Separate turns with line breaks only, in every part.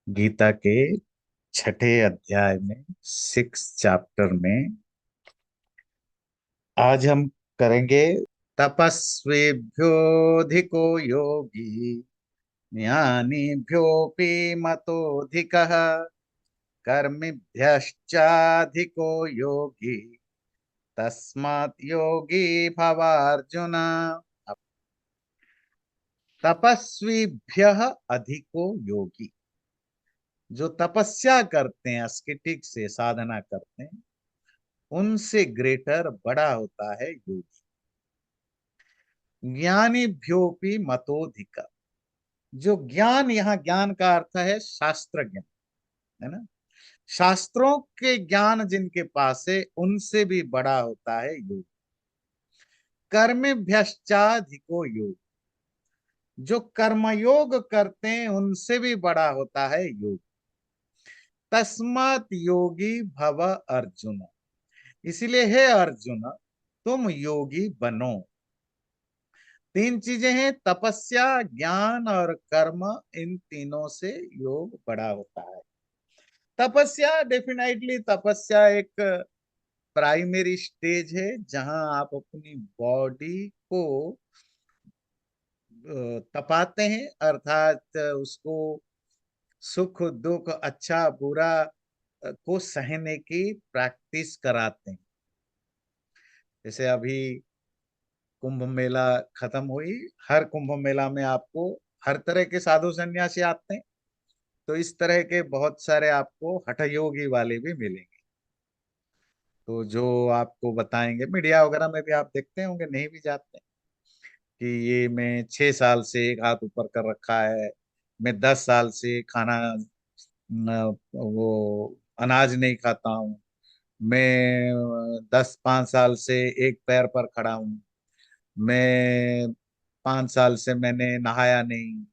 गीता के छठे अध्याय में, सिक्स चैप्टर में आज हम करेंगे। तपस्विभ्योऽधिको योगी ज्ञानिभ्योऽपि मतोऽधिकः कर्मिभ्यश्चाधिको योगी तस्मात् योगी भवार्जुन। तपस्वीभ्यः अधिको योगी, जो तपस्या करते हैं, अस्केटिक से साधना करते हैं, उनसे ग्रेटर बड़ा होता है योगी। ज्ञानीभ्योपि मतोधिक, जो ज्ञान, यहाँ ज्ञान का अर्थ है शास्त्र ज्ञान, है ना। शास्त्रों के ज्ञान जिनके पास है उनसे भी बड़ा होता है योग। कर्मभ्यश्चाधिको योग, जो कर्मयोग करते हैं उनसे भी बड़ा होता है योग। तस्मात् योगी भव अर्जुन, इसलिए हे अर्जुन तुम योगी बनो। तीन चीजें हैं, तपस्या, ज्ञान और कर्म। इन तीनों से योग बड़ा होता है। तपस्या, डेफिनेटली तपस्या एक प्राइमरी स्टेज है जहां आप अपनी बॉडी को तपाते हैं, अर्थात उसको सुख दुख, अच्छा बुरा को सहने की प्रैक्टिस कराते हैं। जैसे अभी कुंभ मेला खत्म हुई, हर कुंभ मेला में आपको हर तरह के साधु सन्यासी आते हैं, तो इस तरह के बहुत सारे आपको हठ योगी वाले भी मिलेंगे। तो जो आपको बताएंगे, मीडिया वगैरह में भी आप देखते होंगे, नहीं भी जाते हैं, कि ये मैं 6 साल से एक हाथ ऊपर कर रखा है, मैं 10 साल से खाना वो अनाज नहीं खाता हूँ, मैं 5 साल से एक पैर पर खड़ा हूँ, मैं 5 साल से मैंने नहाया नहीं।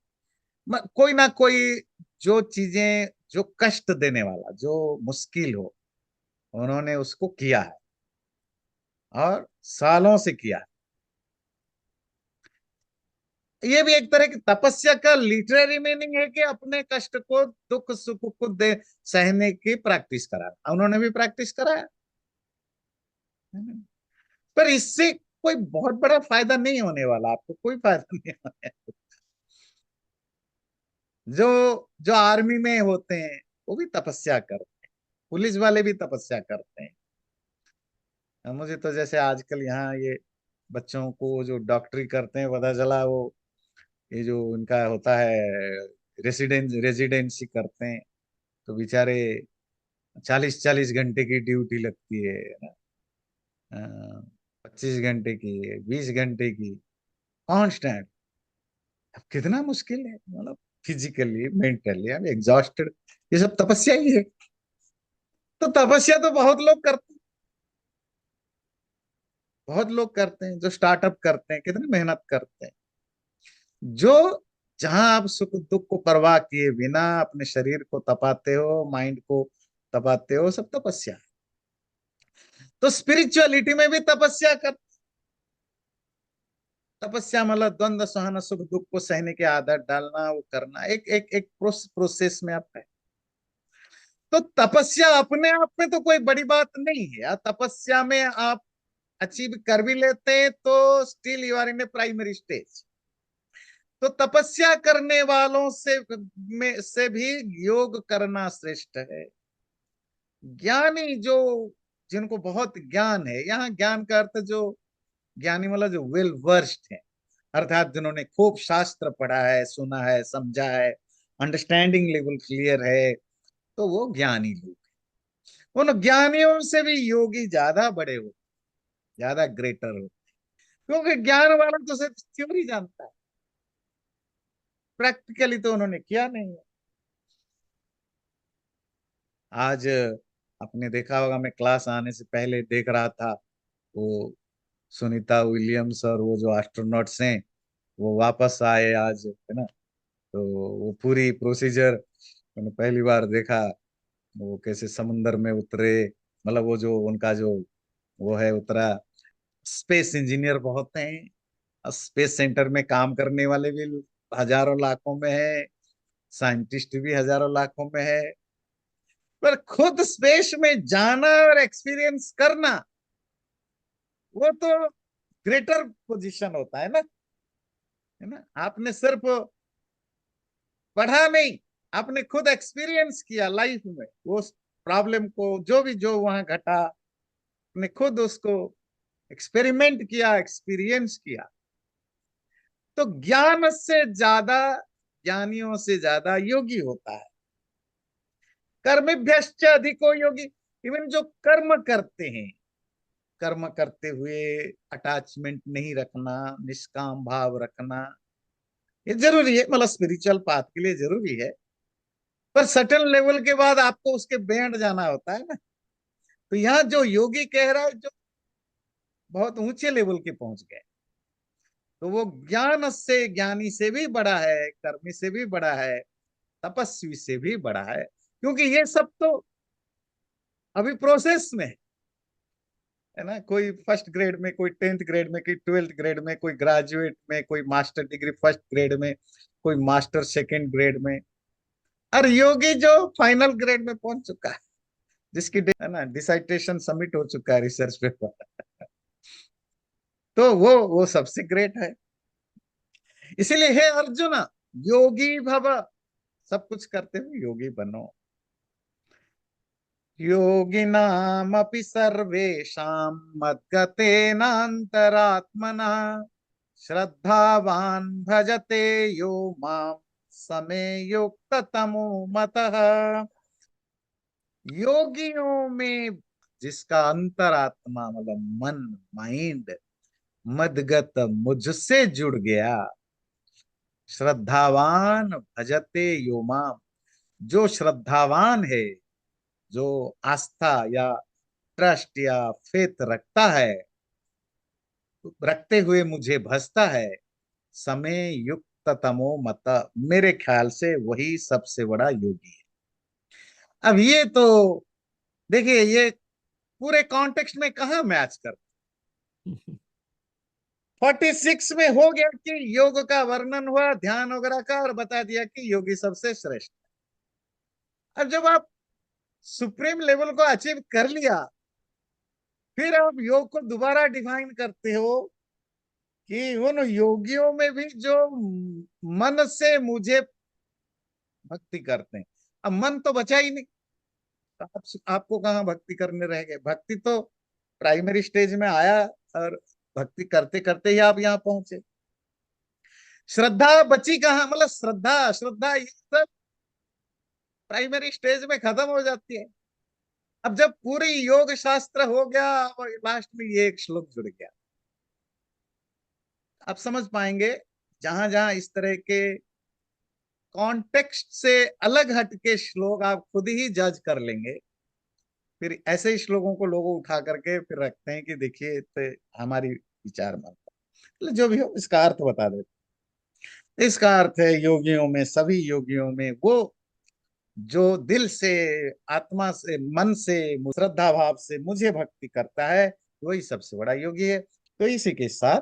कोई ना कोई जो चीजें, जो कष्ट देने वाला, जो मुश्किल हो, उन्होंने उसको किया है और सालों से किया है। ये भी एक तरह की तपस्या का लिटरेरी मीनिंग है कि अपने कष्ट को, दुख सुख को दे सहने की प्रैक्टिस करा, उन्होंने भी प्रैक्टिस कराया। पर इससे कोई बहुत बड़ा फायदा नहीं होने वाला, आपको कोई फायदा नहीं होने। जो जो आर्मी में होते हैं वो भी तपस्या करते हैं, पुलिस वाले भी तपस्या करते हैं। मुझे तो जैसे आजकल यहाँ ये बच्चों को जो डॉक्टरी करते हैं, पता चला वो ये जो उनका होता है रेजिडेंसी करते हैं, तो बेचारे 40-40 घंटे की ड्यूटी लगती है ना। 25 घंटे की, 20 घंटे की, कांस्टेंट। अब कितना मुश्किल है, मतलब फिजिकली मेंटली अब एग्जॉस्टेड। ये सब तपस्या ही है। तो तपस्या तो बहुत लोग करते हैं, बहुत लोग करते हैं, जो स्टार्टअप करते हैं कितनी मेहनत करते हैं। जो जहां आप सुख दुख को परवाह किए बिना अपने शरीर को तपाते हो, माइंड को तपाते हो, सब तपस्या है। तो स्पिरिचुअलिटी में भी तपस्या कर, तपस्या मतलब द्वंद्व सहन, सुख दुख को सहने की आदत डालना, वो करना एक एक एक प्रोसेस में आप है। तो तपस्या अपने आप में तो कोई बड़ी बात नहीं है यार। तपस्या में आप अचीव कर भी लेते हैं तो still you are in a primary stage. तो तपस्या करने वालों से भी योग करना श्रेष्ठ है। ज्ञानी, जो जिनको बहुत ज्ञान है, यहाँ ज्ञान का अर्थ जो ज्ञानी मतलब जो वेल वर्स्ड है, अर्थात जिन्होंने खूब शास्त्र पढ़ा है, सुना है, समझा है, अंडरस्टैंडिंग लेवल क्लियर है, तो वो ज्ञानी लोग। उन ज्ञानियों से भी योगी ज्यादा बड़े हो, ज्यादा ग्रेटर हो, क्योंकि ज्ञान वाला तो सिर्फ थ्योरी जानता है, प्रैक्टिकली तो उन्होंने किया नहीं है। आज आपने देखा होगा, मैं क्लास आने से पहले देख रहा था, वो सुनीता विलियम्स और वो जो एस्ट्रोनॉट्स हैं वो वापस आए आज, है ना। तो वो पूरी प्रोसीजर मैंने पहली बार देखा, वो कैसे समुंदर में उतरे, मतलब वो जो उनका जो वो है उतरा। स्पेस इंजीनियर बहुत हैं, स्पेस सेंटर में काम करने वाले भी हजारों लाखों में है। साइंटिस्ट भी हजारों लाखों में है, पर खुद स्पेस में जाना और एक्सपीरियंस करना, वो तो ग्रेटर पोजीशन होता है ना। आपने सिर्फ पढ़ा नहीं, आपने खुद एक्सपीरियंस किया लाइफ में वो प्रॉब्लम को, जो वहां घटा, आपने खुद उसको एक्सपेरिमेंट किया, एक्सपीरियंस किया। तो ज्ञान से ज्यादा, ज्ञानियों से ज्यादा योगी होता है। कर्मभ्यश्च अधिको योगी। इवन जो कर्म करते हैं, कर्म करते हुए अटैचमेंट नहीं रखना, निष्काम भाव रखना, ये जरूरी है, मतलब स्पिरिचुअल पाथ के लिए जरूरी है। पर सर्टेन लेवल के बाद आपको उसके बेंड जाना होता है ना। तो यहाँ जो योगी कह रहा है, जो बहुत ऊंचे लेवल के पहुंच गए, तो वो ज्ञान से, ज्ञानी से भी बड़ा है, कर्मी से भी बड़ा है, तपस्वी से भी बड़ा है। क्योंकि ये सब तो अभी प्रोसेस में है ना। कोई फर्स्ट ग्रेड में, कोई 10th ग्रेड में, कोई 12th ग्रेड में, कोई ग्रेजुएट में, कोई मास्टर डिग्री फर्स्ट ग्रेड में, कोई मास्टर सेकंड ग्रेड में, और योगी जो फाइनल ग्रेड में पहुंच चुका है, जिसकी है ना डिसर्टेशन सबमिट हो चुका है, रिसर्च पेपर। तो वो सबसे ग्रेट है। इसीलिए हे अर्जुन, योगी भव, सब कुछ करते हुए योगी बनो। योगिनामपि सर्वेषां मद्गतेनान्तरात्मना श्रद्धावान भजते यो माम समे युक्ततमो मतः। योगियों में जिसका अंतरात्मा, मतलब मन, माइंड मदगत, मुझसे जुड़ गया, श्रद्धावान भजते यो माम, जो श्रद्धावान है, जो आस्था या ट्रस्ट या फेथ रखता है, रखते हुए मुझे भजता है, समय युक्त तमो मत, मेरे ख्याल से वही सबसे बड़ा योगी है। अब ये तो देखिए, ये पूरे कॉन्टेक्स्ट में कहाँ मैच कर। 46 में हो गया कि योग का वर्णन हुआ, ध्यान वगैरह का, और बता दिया कि योगी सबसे श्रेष्ठ। अब जब आप सुप्रीम लेवल को अचीव कर लिया, फिर आप योग को दोबारा डिफाइन करते हो कि उन योगियों में भी जो मन से मुझे भक्ति करते हैं। अब मन तो बचा ही नहीं, तो आपको कहाँ भक्ति करने रह गए। भक्ति तो प्राइमरी स्टेज में आया, और भक्ति करते करते ही आप यहाँ पहुंचे। श्रद्धा बची कहाँ, मतलब श्रद्धा, श्रद्धा ये सब प्राइमरी स्टेज में खत्म हो जाती है। अब जब पूरी योग शास्त्र हो गया और लास्ट में ये एक श्लोक जुड़ गया, आप समझ पाएंगे। जहां जहां इस तरह के कॉन्टेक्स्ट से अलग हट के श्लोक आप खुद ही जज कर लेंगे, फिर ऐसे ही श्लोकों को लोग उठा करके फिर रखते हैं कि देखिए तो हमारी विचार में, मतलब जो भी हो इसका अर्थ बता देते। इसका अर्थ है योगियों में, सभी योगियों में वो जो दिल से, आत्मा से, मन से, श्रद्धा भाव से मुझे भक्ति करता है, वही सबसे बड़ा योगी है। तो इसी के साथ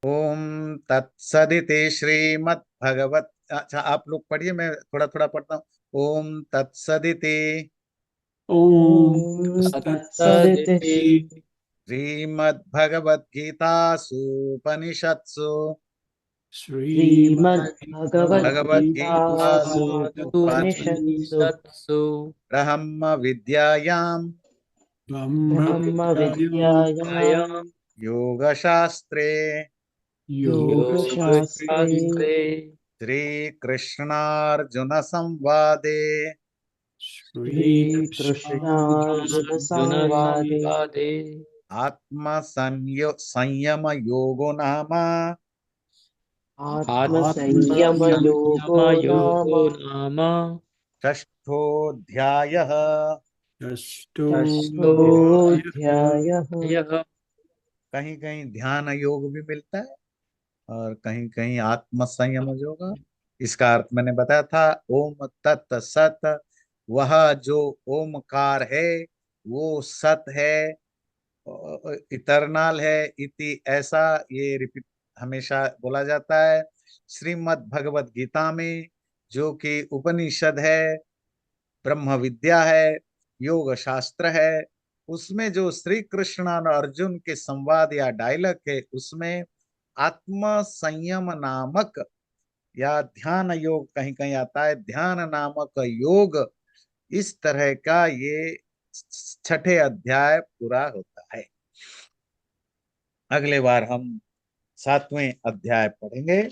ओम तत्सदिति श्रीमद् भगवत, अच्छा आप लोग पढ़िए, मैं थोड़ा थोड़ा पढ़ता हूँ। ओम तत्सदिति
ॐ
ॐ तत्सदिति
तत्सदिति
श्रीमद् भगवत गीतासूपनिषत्सु भगवत
श्रीमद्भगवद्गीतासु
गीतासु
उपनिषत्सु
श्रीमद्भगवद्गीतासु
ब्रह्म विद्यायाम
ब्रह्मविद्यायां
ब्रह्मविद्यायां
योगशास्त्रे
योगशास्त्रे
योगशास्त्रे
श्री कृष्णार्जुन संवादे
श्रीकृष्णार्जुनसंवादे
श्रीकृष्णार्जुनसंवादे
आत्म संयम योगो नाम
आत्मसंयमयोगो नाम
आत्मसंयमयोगो नाम
षष्ठोऽध्यायः।
षष्ठोऽध्यायः।
यः
कहीं कहीं ध्यान योग भी मिलता है, और कहीं कहीं आत्म संयम योग। इसका अर्थ मैंने बताया था, ओम तत् सत, वह जो ओमकार है वो सत है, इटरनल है, इति ऐसा ये रिपीट हमेशा बोला जाता है। श्रीमद् भगवत गीता में जो कि उपनिषद है, ब्रह्म विद्या है, योग शास्त्र है, उसमें जो श्री कृष्ण और अर्जुन के संवाद या डायलॉग है, उसमें आत्म संयम नामक या ध्यान योग, कहीं कहीं आता है ध्यान नामक योग, इस तरह का ये छठे अध्याय पूरा होता है। अगले बार हम सातवें अध्याय पढ़ेंगे।